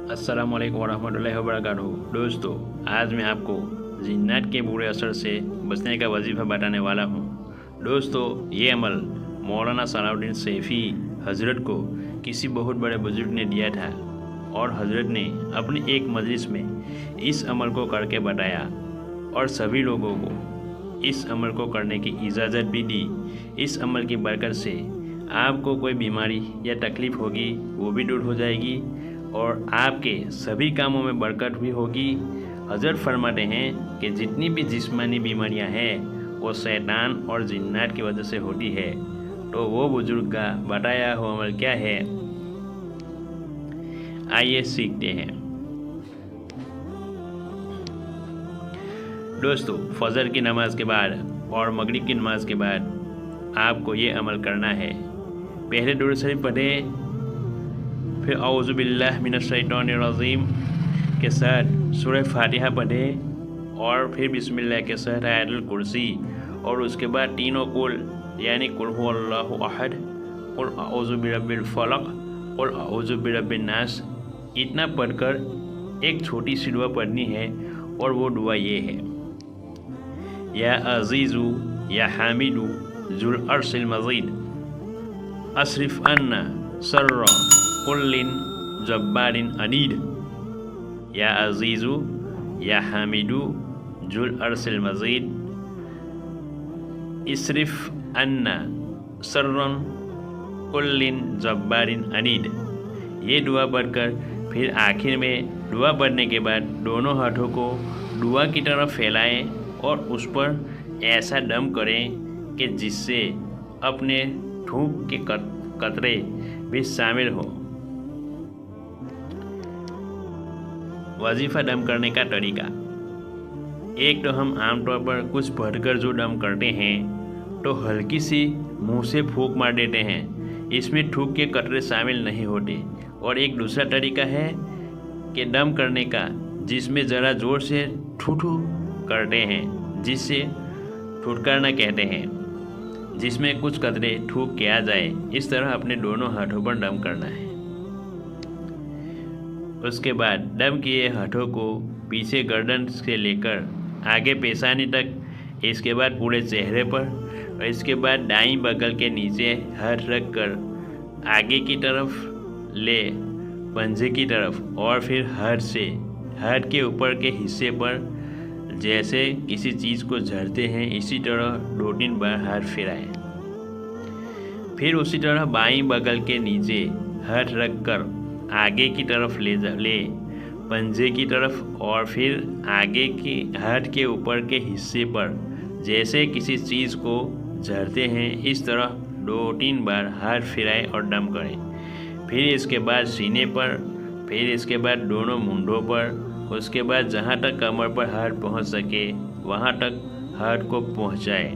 अस्सलामुअलैकुम वरहमतुल्लाहि वबरकातुहू। दोस्तों, आज मैं आपको जिन्नात के बुरे असर से बचने का वजीफ़ा बताने वाला हूँ। दोस्तों, ये अमल मौलाना सलाउद्दीन सैफ़ी हज़रत को किसी बहुत बड़े बुजुर्ग ने दिया था और हज़रत ने अपनी एक मजलिस में इस अमल को करके बताया और सभी लोगों को इस अमल को करने की इजाज़त भी दी। इस अमल की बरकत से आपको कोई बीमारी या तकलीफ़ होगी वो भी दूर हो जाएगी और आपके सभी कामों में बरकत भी होगी। हज़रत फरमाते हैं कि जितनी भी जिस्मानी बीमारियां हैं वो शैतान और जिन्नात की वजह से होती है। तो वो बुजुर्ग का बताया हुआ अमल क्या है, आइए सीखते हैं। दोस्तों, फजर की नमाज के बाद और मगरिब की नमाज के बाद आपको ये अमल करना है। पहले दुरूद शरीफ पढ़े, फिर औज़ु बिल्लाहि मिनश शैतानिर रजीम के साथ सूरह फातिहा पढ़े और फिर बिस्मिल्लाह के साथ आयतुल कुर्सी और उसके बाद तीनों कुल यानी कुल हुवल्लाहु अहद, कुल औज़ु बिरब्बिल फलक, कुल औज़ु बिरब्बिन नास, इतना पढ़कर एक छोटी सी दुआ पढ़नी है और वो दुआ ये है, या अज़ीज़ु या हामिदु ज़ुल अर्शिल मजीद अस्रिफ अन्ना सर्रा कुल्लिन जब्बारिन अनीद। या अज़ीज़ु या हामिदु ज़ुल अर्शिल मजीद इसरिफ अन्ना सर्रन कुल्लिन जब्बारिन अनीद। ये दुआ पढ़कर फिर आखिर में दुआ पढ़ने के बाद दोनों हाथों को दुआ की तरफ फैलाएं और उस पर ऐसा दम करें कि जिससे अपने थूक के कतरे भी शामिल हो। वजीफ़ा दम करने का तरीका, एक तो हम आमतौर पर कुछ पढ़कर जो दम करते हैं तो हल्की सी मुंह से फूंक मार देते हैं, इसमें थूक के कतरे शामिल नहीं होते। और एक दूसरा तरीका है कि दम करने का जिसमें ज़रा ज़ोर से ठू करते हैं, जिससे ठुठकारना कहते हैं, जिसमें कुछ कतरे थूक के आ जाए। इस तरह अपने दोनों हाथों पर दम करना है। उसके बाद दम किए हाथों को पीछे गर्दन से लेकर आगे पेशानी तक, इसके बाद पूरे चेहरे पर और इसके बाद दाईं बगल के नीचे हाथ रख कर आगे की तरफ ले पंजे की तरफ और फिर हाथ के ऊपर के हिस्से पर जैसे किसी चीज़ को झरते हैं इसी तरह 2-3 बार हाथ फिराएं। फिर उसी तरह बाईं बगल के नीचे हाथ रख कर आगे की तरफ ले पंजे की तरफ और फिर आगे की हाथ के ऊपर के हिस्से पर जैसे किसी चीज़ को झरते हैं इस तरह 2-3 बार हाथ फिराएं और दम करें। फिर इसके बाद सीने पर, फिर इसके बाद दोनों मुंडों पर, उसके बाद जहाँ तक कमर पर हाथ पहुँच सके वहाँ तक हाथ को पहुँचाएं।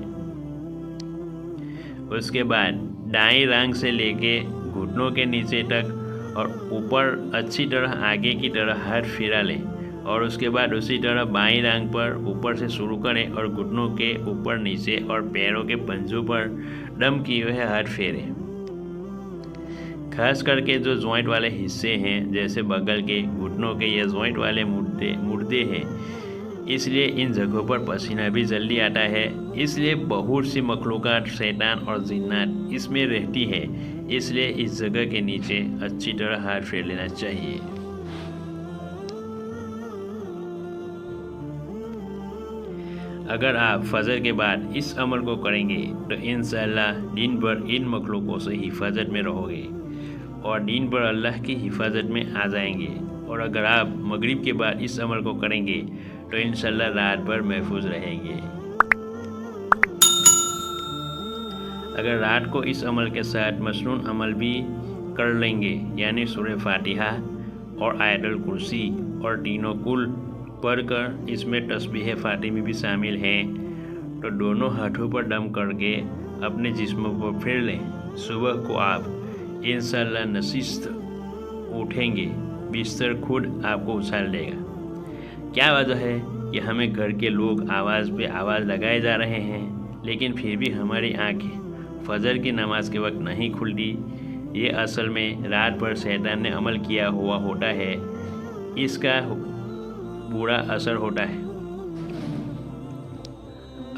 उसके बाद दाईं टांग से लेके घुटनों के नीचे तक और ऊपर अच्छी तरह आगे की तरह हाथ फिरा लें और उसके बाद उसी तरह बाईं टांग पर ऊपर से शुरू करें और घुटनों के ऊपर नीचे और पैरों के पंजों पर दम किए हुए हाथ फेरें। खास करके जो जॉइंट वाले हिस्से हैं जैसे बगल के, घुटनों के या जॉइंट वाले मुर्दे हैं, इसलिए इन जगहों पर पसीना भी जल्दी आता है। इसलिए बहुत सी मखलूक़ात, शैतान और जिन्नात इसमें रहती है, इसलिए इस जगह के नीचे अच्छी तरह हाथ फेर लेना चाहिए। अगर आप फजर के बाद इस अमल को करेंगे तो इंशाअल्लाह दिन भर इन मखलूकों से हिफाजत में रहोगे और दिन भर अल्लाह की हिफाजत में आ जाएंगे। और अगर आप मगरिब के बाद इस अमल को करेंगे तो इंशाअल्लाह रात भर महफूज रहेंगे। अगर रात को इस अमल के साथ मसनून अमल भी कर लेंगे यानी सूरह फातिहा और आयतुल कुर्सी और तीनों कुल पढ़कर इसमें तस्बीह फातिमी भी शामिल हैं, तो दोनों हाथों पर दम करके अपने जिस्म को फेर लें। सुबह को आप इंशाअल्लाह नशिस्त उठेंगे, बिस्तर खुद आपको उछाल देगा। क्या वजह है कि हमें घर के लोग आवाज़ पे आवाज़ लगाए जा रहे हैं लेकिन फिर भी हमारी आँखें फजर की नमाज के वक्त नहीं खुलती। ये असल में रात भर शैतान ने अमल किया हुआ होता है इसका बुरा असर होता है।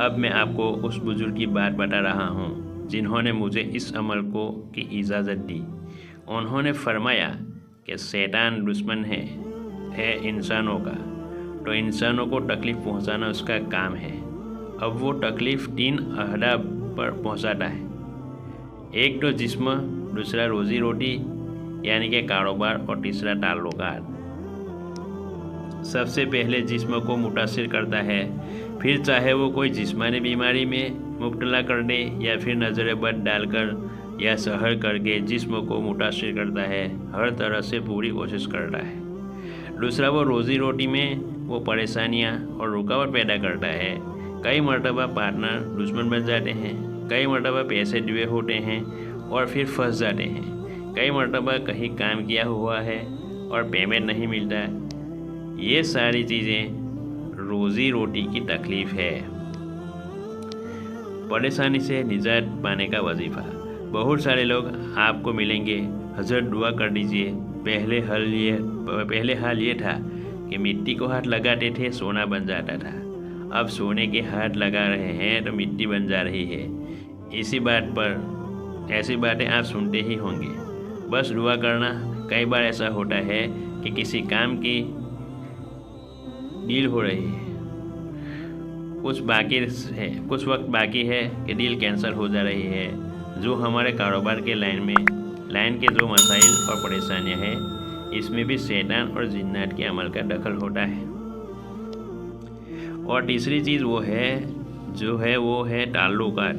अब मैं आपको उस बुजुर्ग की बात बता रहा हूँ जिन्होंने मुझे इस अमल को की इजाज़त दी। उन्होंने फरमाया कि शैतान दुश्मन है इंसानों का, तो इंसानों को तकलीफ़ पहुँचाना उसका काम है। अब वो तकलीफ़ 3 अहदा पर पहुँचाता है। एक तो जिस्म, दूसरा रोज़ी रोटी यानी कि कारोबार, और तीसरा ताल्लुकात। सबसे पहले जिस्म को मुतासिर करता है, फिर चाहे वो कोई जिस्मानी बीमारी में मुब्तला कर दे या फिर नज़र बद डालकर या सहर करके जिस्म को मुतासिर करता है। हर तरह से पूरी कोशिश करता है। दूसरा, वो रोज़ी रोटी में वो परेशानियां और रुकावट पैदा करता है। कई मरतबा पार्टनर दुश्मन बन जाते हैं, कई मरतबा पैसे दुए होते हैं और फिर फंस जाते हैं, कई मरतबा कहीं काम किया हुआ है और पेमेंट नहीं मिलता। ये सारी चीज़ें रोज़ी रोटी की तकलीफ़ है। परेशानी से निजात पाने का वजीफ़ा। बहुत सारे लोग आपको मिलेंगे, हज़रत दुआ कर दीजिए। पहले हाल ये था कि मिट्टी को हाथ लगाते थे सोना बन जाता था, अब सोने के हाथ लगा रहे हैं तो मिट्टी बन जा रही है। इसी बात पर ऐसी बातें आप सुनते ही होंगे। बस दुआ करना। कई बार ऐसा होता है कि किसी काम की डील हो रही है, कुछ वक्त बाकी है कि डील कैंसिल हो जा रही है। जो हमारे कारोबार के लाइन के जो मसाइल और परेशानियां हैं, इसमें भी शैतान और जिन्नात के अमल का दखल होता है। और तीसरी चीज़ वो है ताल्लुकात।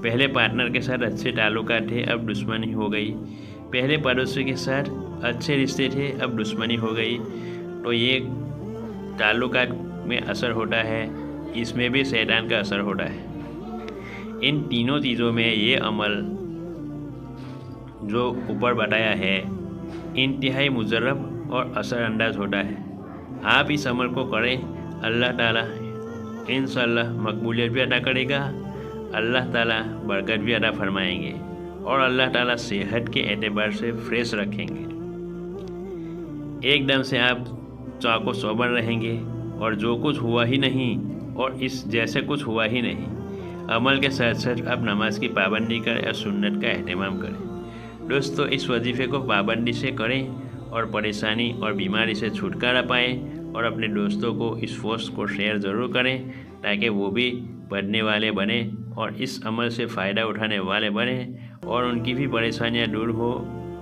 पहले पार्टनर के साथ अच्छे ताल्लुकात थे, अब दुश्मनी हो गई। पहले पड़ोसी के साथ अच्छे रिश्ते थे, अब दुश्मनी हो गई। तो ये ताल्लुकात में असर होता है, इसमें भी शैतान का असर होता है। इन तीनों चीज़ों में ये अमल जो ऊपर बताया है इंतहाई मुजर्रब और असरअंदाज होता है। आप इस अमल को करें, अल्लाह ताला इंशाअल्लाह मकबूलियत भी अदा करेगा, अल्लाह ताला बरकत भी अदा फरमाएंगे और अल्लाह ताला सेहत के एतबार से फ्रेश रखेंगे। एकदम से आप चाको सोबर रहेंगे और जो कुछ हुआ ही नहीं और इस जैसे कुछ हुआ ही नहीं। अमल के साथ साथ आप नमाज की पाबंदी करें और सुन्नत का एहतमाम करें। दोस्तों, इस वजीफ़े को पाबंदी से करें और परेशानी और बीमारी से छुटकारा पाएँ और अपने दोस्तों को इस पोस्ट को शेयर ज़रूर करें ताकि वो भी पढ़ने वाले बने और इस अमल से फ़ायदा उठाने वाले बने और उनकी भी परेशानियाँ दूर हो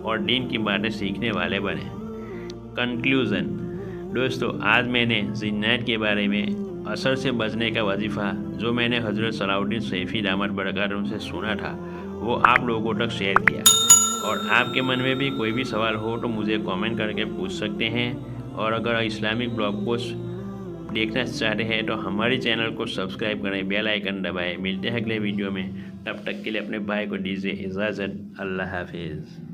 और दीन की बातें सीखने वाले बने। कंक्लूज़न दोस्तों, आज मैंने जिन्नात के बारे में असर से बचने का वजीफ़ा जो मैंने हज़रत सलाउद्दीन सैफ़ी दामत बरकातुहू से सुना था वो आप लोगों तक शेयर किया। और आपके मन में भी कोई भी सवाल हो तो मुझे कमेंट करके पूछ सकते हैं। और अगर इस्लामिक ब्लॉग पोस्ट देखना चाहते हैं तो हमारे चैनल को सब्सक्राइब करें, बेल आइकन दबाएं। मिलते हैं अगले वीडियो में, तब तक के लिए अपने भाई को दीजिए इजाज़त। अल्लाह हाफिज़।